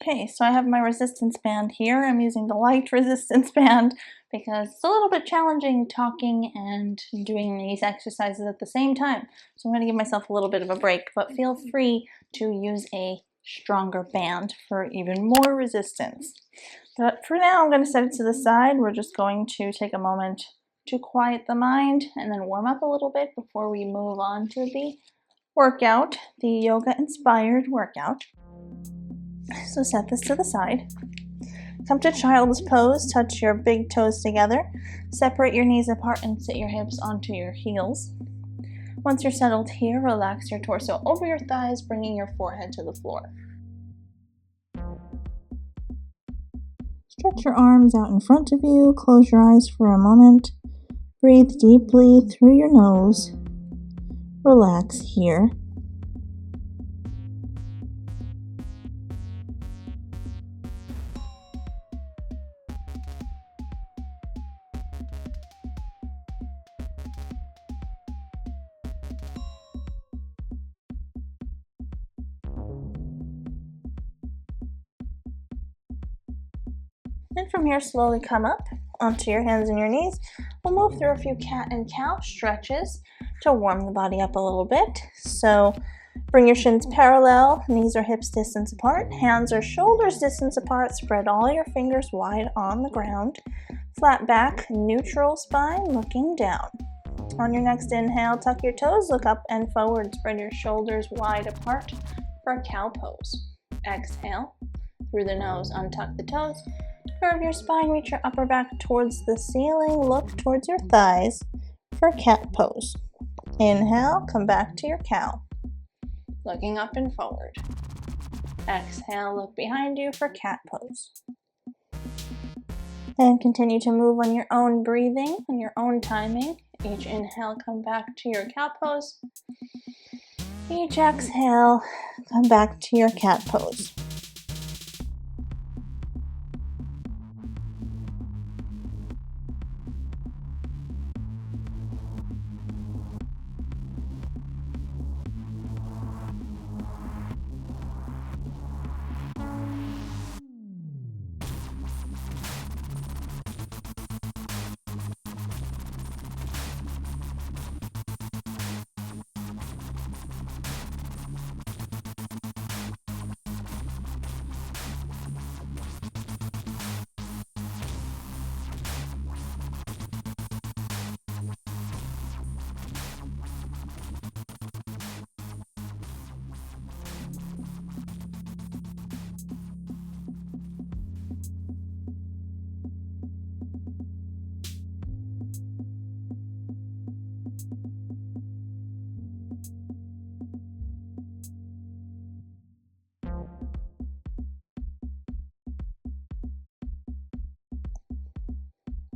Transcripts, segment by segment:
Okay, so I have my resistance band here. I'm using the light resistance band because it's a little bit challenging talking and doing these exercises at the same time. So I'm going to give myself a little bit of a break, but feel free to use a stronger band for even more resistance. But for now, I'm going to set it to the side. We're just going to take a moment to quiet the mind and then warm up a little bit before we move on to the workout, the yoga-inspired workout. So set this to the side. Come to child's pose, touch your big toes together, separate your knees apart and sit your hips onto your heels. Once you're settled here, relax your torso over your thighs, bringing your forehead to the floor. Stretch your arms out in front of you, close your eyes for a moment, breathe deeply through your nose, relax here. And from here, slowly come up onto your hands and your knees. We'll move through a few cat and cow stretches to warm the body up a little bit. So bring your shins parallel, knees or hips distance apart, hands or shoulders distance apart. Spread all your fingers wide on the ground. Flat back, neutral spine, looking down. On your next inhale, tuck your toes, look up and forward. Spread your shoulders wide apart for a cow pose. Exhale through the nose, untuck the toes. Curve your spine, reach your upper back towards the ceiling, look towards your thighs for cat pose. Inhale, come back to your cow, looking up and forward. Exhale, look behind you for cat pose. And continue to move on your own breathing, on your own timing. Each inhale, come back to your cow pose. Each exhale, come back to your cat pose.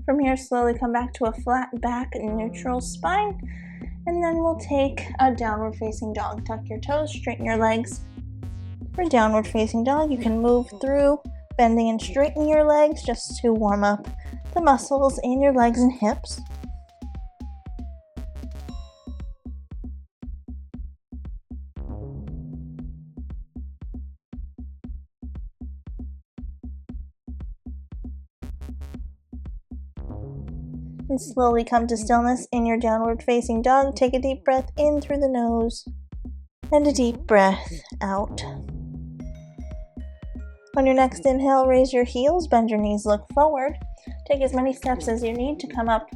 From here, slowly come back to a flat back, neutral spine, and then we'll take a downward facing dog. Tuck your toes, straighten your legs. For downward facing dog, you can move through bending and straightening your legs just to warm up the muscles in your legs and hips. And slowly come to stillness in your downward facing dog. Take a deep breath in through the nose and a deep breath out. On your next inhale, raise your heels, bend your knees, look forward. Take as many steps as you need to come up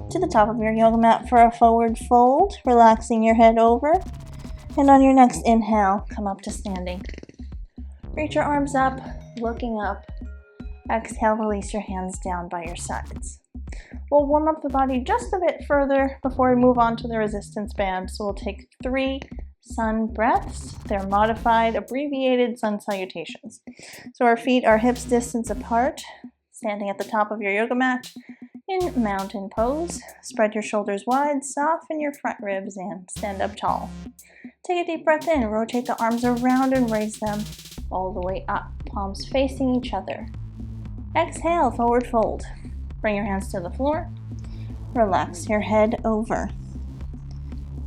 to the top of your yoga mat for a forward fold, relaxing your head over. And on your next inhale, come up to standing. Reach your arms up, looking up. Exhale, release your hands down by your sides. We'll warm up the body just a bit further before we move on to the resistance band. So we'll take 3 sun breaths. They're modified, abbreviated sun salutations. So our feet are hips distance apart, standing at the top of your yoga mat in mountain pose. Spread your shoulders wide, soften your front ribs, and stand up tall. Take a deep breath in, rotate the arms around and raise them all the way up, palms facing each other. Exhale, forward fold. Bring your hands to the floor. Relax your head over.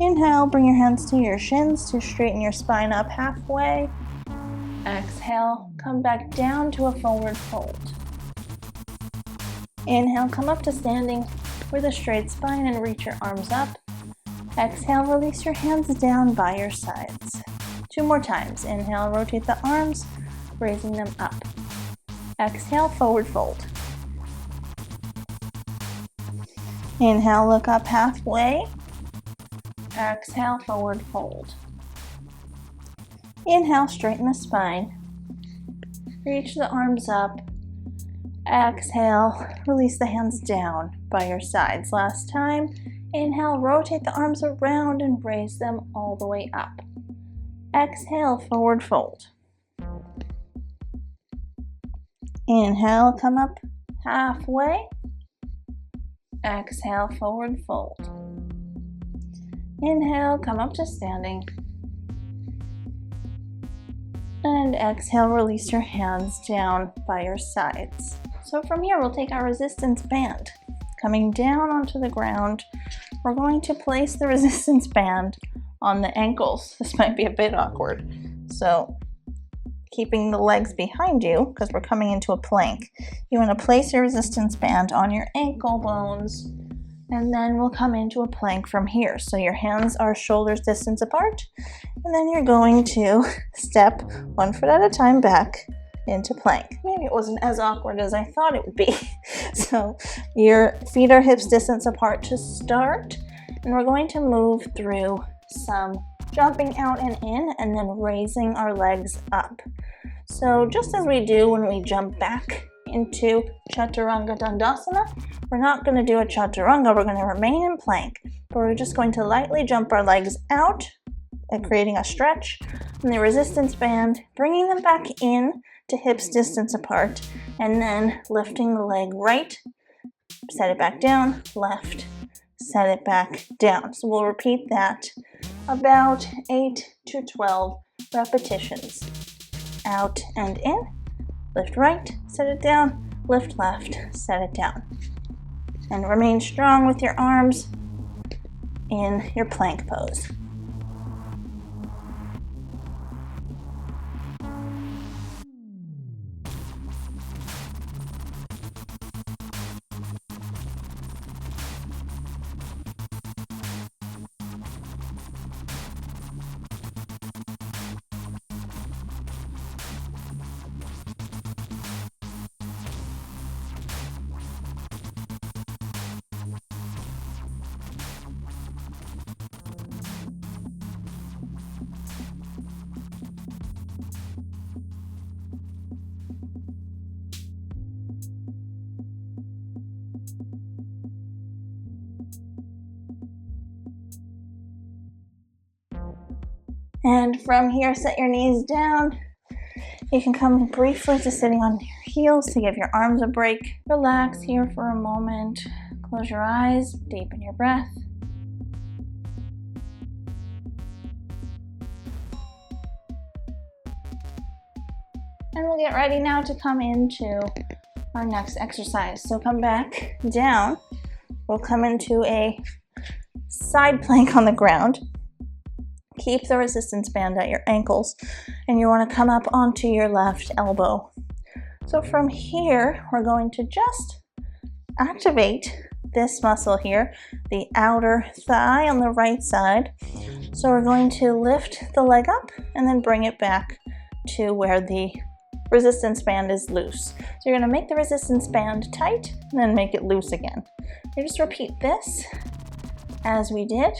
Inhale, bring your hands to your shins to straighten your spine up halfway. Exhale, come back down to a forward fold. Inhale, come up to standing with a straight spine and reach your arms up. Exhale, release your hands down by your sides. 2 more times. Inhale, rotate the arms, raising them up. Exhale, forward fold. Inhale, look up halfway. Exhale, forward fold. Inhale, straighten the spine. Reach the arms up. Exhale, release the hands down by your sides. Last time. Inhale, rotate the arms around and raise them all the way up. Exhale, forward fold. Inhale, come up halfway. Exhale, forward fold. Inhale, come up to standing. And exhale, release your hands down by your sides. So from here, we'll take our resistance band. Coming down onto the ground, we're going to place the resistance band on the ankles. This might be a bit awkward. So keeping the legs behind you, because we're coming into a plank, you want to place your resistance band on your ankle bones, and then we'll come into a plank from here. So your hands are shoulders distance apart, and then you're going to step 1 foot at a time back into plank. Maybe it wasn't as awkward as I thought it would be. So your feet are hips distance apart to start, and we're going to move through some jumping out and in, and then raising our legs up. So just as we do when we jump back into Chaturanga Dandasana, we're not going to do a Chaturanga, we're going to remain in plank, but we're just going to lightly jump our legs out and creating a stretch in the resistance band, bringing them back in to hips distance apart, and then lifting the leg right, set it back down, left, set it back down. So we'll repeat that about 8 to 12 repetitions. Out and in, lift right, set it down, lift left, set it down. And remain strong with your arms in your plank pose. And from here, set your knees down. You can come briefly to sitting on your heels to give your arms a break. Relax here for a moment. Close your eyes, deepen your breath. And we'll get ready now to come into our next exercise. So come back down. We'll come into a side plank on the ground. Keep the resistance band at your ankles, and you want to come up onto your left elbow. So from here, we're going to just activate this muscle here, the outer thigh on the right side. So we're going to lift the leg up and then bring it back to where the resistance band is loose. So you're going to make the resistance band tight and then make it loose again. You just repeat this as we did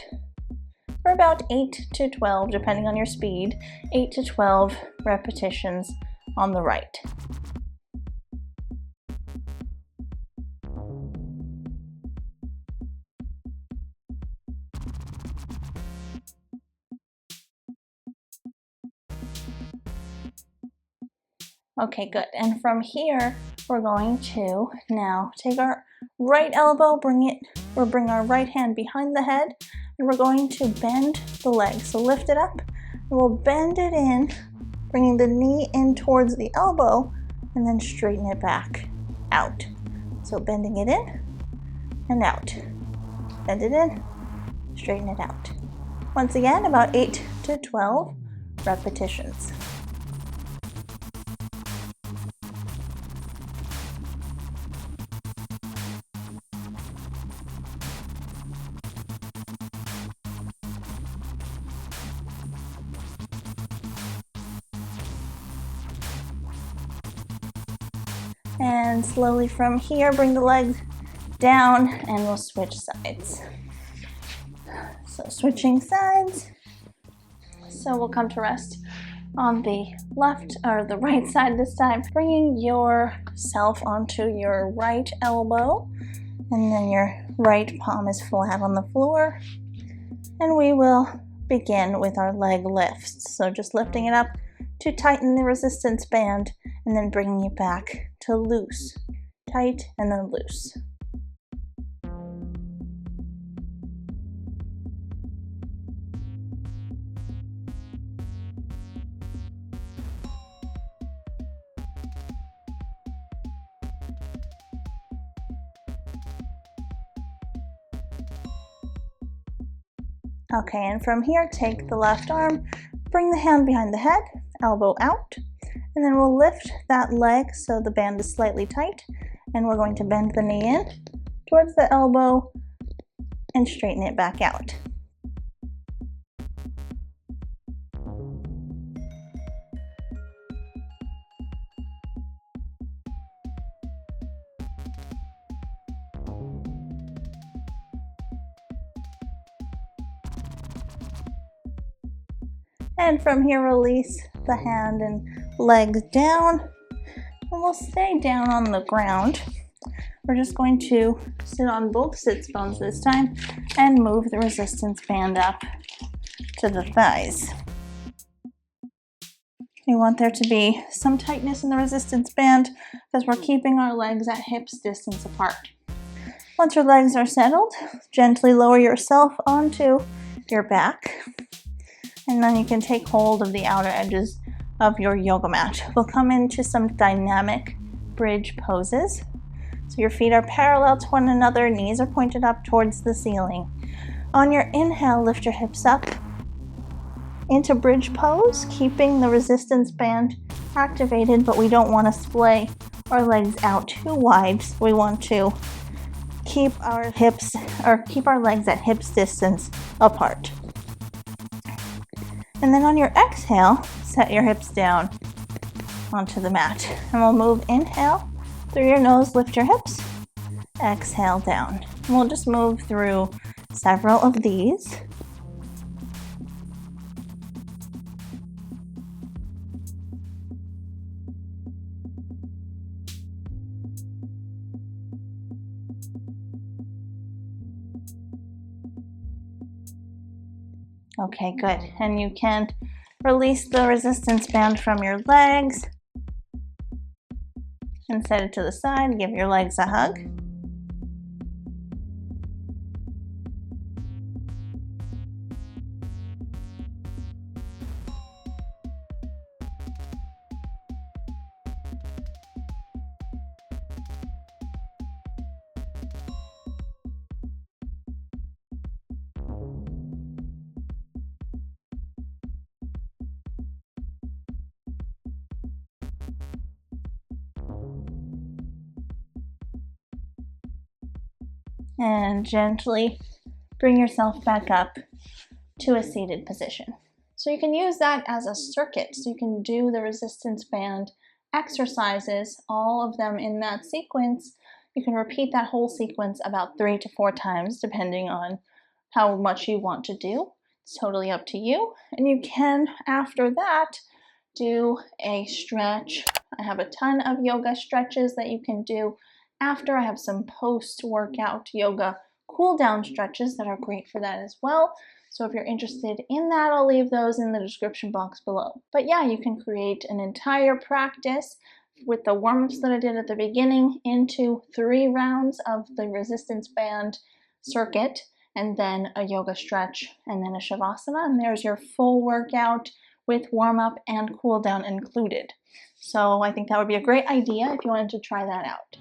for about 8 to 12, depending on your speed, 8 to 12 repetitions on the right. Okay, good. And from here, we're going to now take our right elbow, bring our right hand behind the head, and we're going to bend the leg. So lift it up, and we'll bend it in, bringing the knee in towards the elbow, and then straighten it back out. So bending it in and out. Bend it in, straighten it out. Once again, about 8 to 12 repetitions. then slowly from here, bring the legs down and we'll switch sides. So switching sides. So we'll come to rest on the left or the right side this time, bringing yourself onto your right elbow, and then your right palm is flat on the floor. And we will begin with our leg lifts. So just lifting it up to tighten the resistance band and then bringing it back to loose. Tight and then loose. Okay, and from here, take the left arm, bring the hand behind the head, elbow out, and then we'll lift that leg so the band is slightly tight, and we're going to bend the knee in towards the elbow and straighten it back out. And from here, release the hand and legs down, and we'll stay down on the ground. We're just going to sit on both sits bones this time and move the resistance band up to the thighs. We want there to be some tightness in the resistance band because we're keeping our legs at hips distance apart. Once your legs are settled, gently lower yourself onto your back. And then you can take hold of the outer edges of your yoga mat. We'll come into some dynamic bridge poses. So your feet are parallel to one another, knees are pointed up towards the ceiling. On your inhale, lift your hips up into bridge pose, keeping the resistance band activated, but we don't want to splay our legs out too wide. So we want to keep our legs at hips distance apart. And then on your exhale, set your hips down onto the mat. And we'll move, inhale, through your nose, lift your hips, exhale down. And we'll just move through several of these. Okay, good. And you can release the resistance band from your legs and set it to the side. Give your legs a hug. And gently bring yourself back up to a seated position. So you can use that as a circuit. So you can do the resistance band exercises, all of them in that sequence. You can repeat that whole sequence about 3 to 4 times, depending on how much you want to do. It's totally up to you. And you can, after that, do a stretch. I have a ton of yoga stretches that you can do after. I have some post-workout yoga cool down stretches that are great for that as well. So if you're interested in that, I'll leave those in the description box below. But yeah, you can create an entire practice with the warm-ups that I did at the beginning into 3 rounds of the resistance band circuit, and then a yoga stretch, and then a shavasana, and there's your full workout with warm-up and cool down included. So I think that would be a great idea if you wanted to try that out.